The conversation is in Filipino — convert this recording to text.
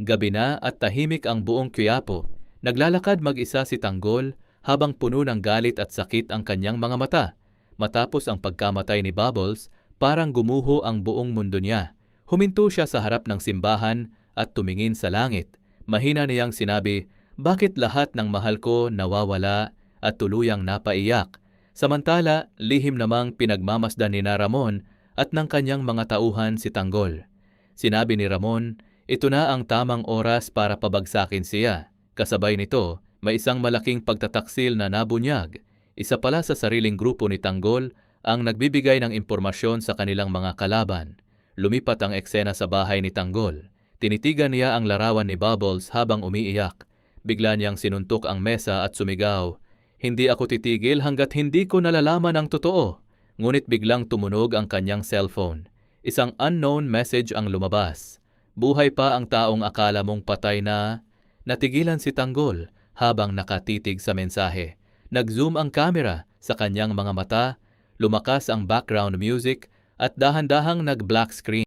Gabi na at tahimik ang buong Quiapo. Naglalakad mag-isa si Tanggol habang puno ng galit at sakit ang kanyang mga mata. Matapos ang pagkamatay ni Bubbles, parang gumuho ang buong mundo niya. Huminto siya sa harap ng simbahan at tumingin sa langit. Mahina niyang sinabi, "Bakit lahat ng mahal ko nawawala?" at tuluyang napaiyak. Samantala, lihim namang pinagmamasdan ni Ramon at ng kanyang mga tauhan si Tanggol. Sinabi ni Ramon, ito na ang tamang oras para pabagsakin siya. Kasabay nito, may isang malaking pagtataksil na nabunyag. Isa pala sa sariling grupo ni Tanggol ang nagbibigay ng impormasyon sa kanilang mga kalaban. Lumipat ang eksena sa bahay ni Tanggol. Tinitigan niya ang larawan ni Bubbles habang umiiyak. Bigla niyang sinuntok ang mesa at sumigaw, "Hindi ako titigil hanggat hindi ko nalalaman ang totoo." Ngunit biglang tumunog ang kanyang cellphone. Isang unknown message ang lumabas. Buhay pa ang taong akala mong patay na. Natigilan si Tanggol habang nakatitig sa mensahe. Nag-zoom ang camera sa kanyang mga mata, lumakas ang background music at dahan-dahang nag-black screen.